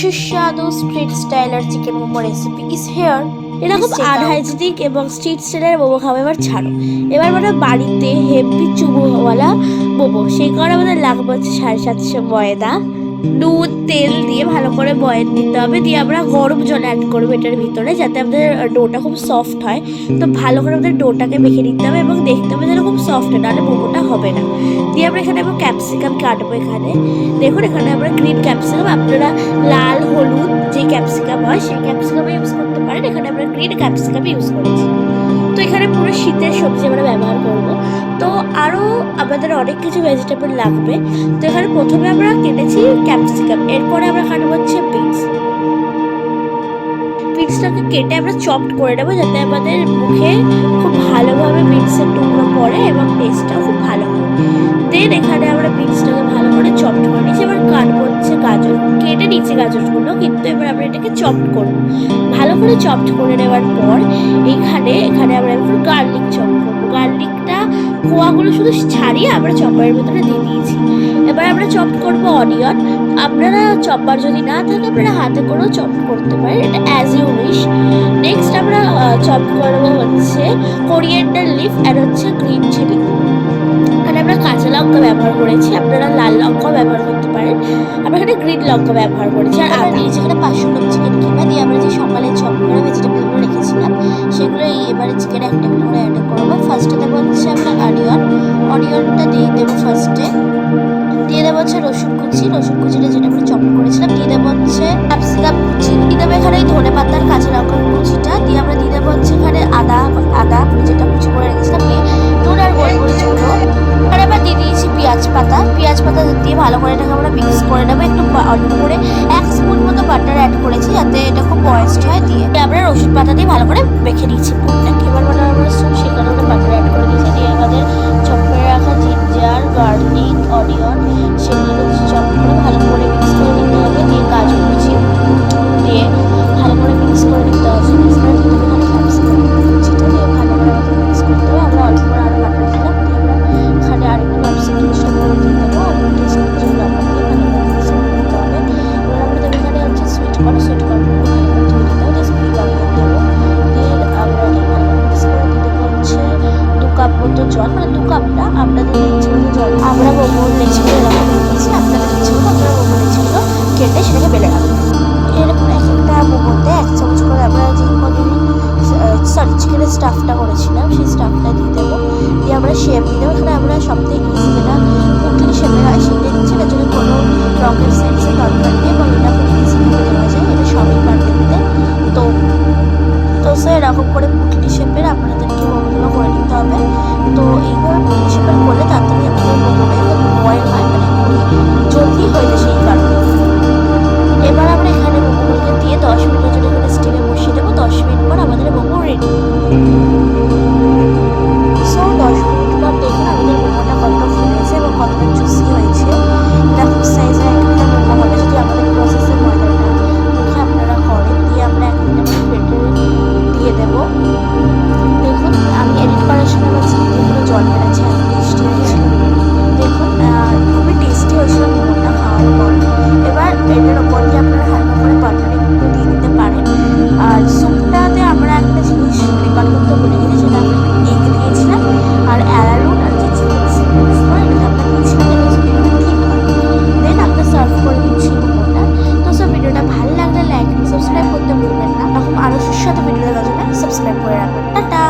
সুস্বাদু street styler chicken momo recipe is here. এরকম unhygienic এবং স্ট্রিট স্টাইলের মোমো খাবো এবার ছাড়ো। এবার আমরা বাড়িতে হেভি চুবোওয়ালা মোমো, সেই কারণে আমাদের লাগবে হচ্ছে 750 ময়দা, নুন তেল দিয়ে ভালো করে বয়েল দিতে হবে। দিয়ে আমরা গরম জল অ্যাড করবো এটার ভিতরে, যাতে আমাদের ডোটা খুব সফট হয়। তো ভালো করে আমাদের ডোটাকে মেখে নিতে হবে এবং দেখতে হবে যেন খুব সফট হয়, নাহলে মোমোটা হবে না। দিয়ে আমরা এখানে ক্যাপসিকাম কাটবো। এখানে দেখুন, এখানে আমরা গ্রিন ক্যাপসিকাম, আপনারা লাল হলুদ যে ক্যাপসিকাম হয় সেই ক্যাপসিকাম ইউজ করতে পারেন। এখানে আমরা গ্রিন ক্যাপসিকাম ইউজ করেছি। তো এখানে পুরো শীতের সবজি আমরা ব্যবহার করব। তো আরও আমাদের অনেক কিছু ভেজিটেবল লাগবে। তো এখানে প্রথমে আমরা কেটেছি ক্যাপসিকাম, এরপরে আমরা কাটবো হচ্ছে বিনস। বিনসটাকে কেটে আমরা চপড করে নেবো, যাতে আমাদের মুখে খুব ভালোভাবে বিনসের টুকরো পড়ে এবং টেস্টটাও খুব ভালো হয়। দেন এখানে আমরা বিনসটাকে ভালো করে চপড করে নিচ্ছি। এবার কাটবো হচ্ছে গাজর, কেটে নিচ্ছি গাজরগুলো, কিন্তু এবার আমরা এটাকে চপড করবো। ভালো করে চপড করে নেওয়ার পর এখানে আমরা এখন গার্লিক চপ করবো। গার্লিকটা কোয়াগুলো শুধু ছাড়িয়ে আমরা চপারের ভিতরে দিয়ে দিয়েছি। এবার আমরা চপ করবো অনিয়ন। আপনারা চপার যদি না থাকে আপনারা হাতে করেও চপ করতে পারেন, এটা অ্যাজ ইউ উইশ। নেক্সট আমরা চপ করবো হচ্ছে কোরিয়েন্ডার লিফ আর হচ্ছে গ্রিন চিলি। এখানে আমরা কাঁচা লঙ্কা ব্যবহার করেছি, আপনারা লাল লঙ্কাও ব্যবহার করতে পারেন। আমরা এখানে গ্রিন লঙ্কা ব্যবহার করেছি। আর আমরা নিয়েছি এখানে 500 গ্রাম চিকেন কিমা। দিয়ে আমরা যে সকালে চপ করে ভেজিটেবলগুলো রেখেছিলাম সেগুলো এবারে চিকেনে একটা একটা করে অ্যাড করবো। ফার্স্টে দেবো হচ্ছে আমরা অনিয়নটা দিয়ে দেবো ফার্স্টে। দিয়ে দেবো হচ্ছে রসুন কুচিটা যেটা আমরা চপ করেছিলাম। দিয়ে দেবো হচ্ছে ক্যাপসিকাম কুচি। দিয়ে দেবো এখানে ধনে পাতার কাঁচা লঙ্কার কুচিটা। দিয়ে আমরা দিয়ে দেবো হচ্ছে এখানে আদা যেটা কুচি করে রেখেছিলাম। দিয়ে নুন আর গোলমরিচ গুঁড়ো। এখানে আবার দিয়ে দিয়েছি পেঁয়াজ পাতা দিয়ে ভালো করে এটাকে আমরা মিক্স করে নেবো। একটু অল্প করে 1 স্পুন মতো বাটার অ্যাড করেছি, যাতে এটা খুব ময়েস্ট হয়। দিয়ে আমরা রসুন পাতা দিয়ে ভালো করে মেখে নিচ্ছি পুরোটাকে। এবার আমরা সেখানে আমরা বাটার অ্যাড করে দিয়েছি। দিয়ে আমাদের চপ করে রাখা জিঞ্জার, গার্লিক, অনিয়ন সেগুলো চপ করে ভালো করে মিক্স করে নিতে হবে। দিয়ে গাজর কুচি দিয়ে ভালো করে মিক্স করে নিতে হবে। মিক্স করে নিতে হবে ক্যাপসিকাম কুচিটা দিয়ে ভালো করে মিক্স করতে হবে। আমরা অল্প করে আরও বাটার দিলাম। দিয়ে আমরা এখানে আরেকটু ক্যাপসিকাম কুচিটা করে দিয়ে দেবো। আর টেস্ট করে লবণ দিয়ে ভালো করে মিক্স করে নিতে হবে। এবার আমরা দেবো এখানে হচ্ছে সুইট কর্ন ভালো করে ধুয়ে দিতে হবে। জাস্ট লাগিয়ে দেবো। দিয়ে আমরা এটা ভালো করে মিক্স করে দিয়ে দেবো হচ্ছে 2 কাপ মতো জল, মানে 2 কাপ না, আপনাদের ইচ্ছে মতো জল। আমরা মোমোর লেচিগুলো এরকম দিয়েছি, আপনাদের ইচ্ছে মতো আপনারা মোমোর লেচিগুলো কেটে সেটাকে বেলে রাখবেন। এরকম এক একটা মোমোতে 1 চামচ করে আমরা যে চিকেনের স্টাফটা করেছিলাম সেই স্টাফটা দিয়ে দেবো। দিয়ে আমরা শেপ দিয়ে দেবো। এখানে আমরা সবথেকে ইজি যেটা পুটলি শেপের হয় সেটা দিচ্ছি, এটার জন্য কোনো রকেট সায়েন্সের দরকার নেই এবং এটা খুব ইজিভাবে দেওয়া যায়, এটা সবই পারবে দিতে। তো স্যার এরকম করে পুটলি শেপের আপনাদেরকে মোমোগুলো করে নিতে হবে। তো এইভাবে পুটলি শেপের করলে তাড়াতাড়ি আমাদের মোমোটা বয়েল হয়, মানে জলদি হয়ে যায় সেই কারণে। এবার আমরা এখানে মোমোগুলোকে দিয়ে 10 মিনিটের জন্য এখানে স্টিমে বসিয়ে দেবো। 10 মিনিট পর আমাদের মোমো রেডি। সো 10 মিনিট পর দেখুন আমাদের মোমোটা কত ফুলেছে এবং কতটা জুসি হয়েছে। এরকম সাইজের একটা মোমো হবে যদি আমাদের প্রসেসের ময়দাটা মুখে আপনারা করেন। দিয়ে আমরা এক মিনিট প্লেটে দিয়ে দেবো। দেখুন আমি এডিট করার সময় আমার চিকেন পুরো জল বেড়েছে, এত টেস্টি হয়েছে। দেখুন খুবই টেস্টি হয়েছিল মোমোটা খাওয়ার পর। এবার এটার ওপর দিয়ে আপনারা হালকা করে বাটার একটু দিয়ে দিতে পারেন। আর স্যুপটাতে আমরা একটা জিনিস রেকর্ড করতে ভুলে গেছি, সেটা আমরা এগ দিয়েছিলাম আর অ্যারারুট আর যে চিকেন সিডস হয় এটা আমরা দিয়েছিলাম, এটা ঠিক হয়। দেন আমরা সার্ভ করে দিচ্ছি মোমোটা। তো সব ভিডিওটা ভালো লাগলে লাইক সাবস্ক্রাইব করতে ভুলবেন না। এরকম আরও সুস্বাদু ভিডিও দেখার জন্য সাবস্ক্রাইব করে রাখবেন। টাটা।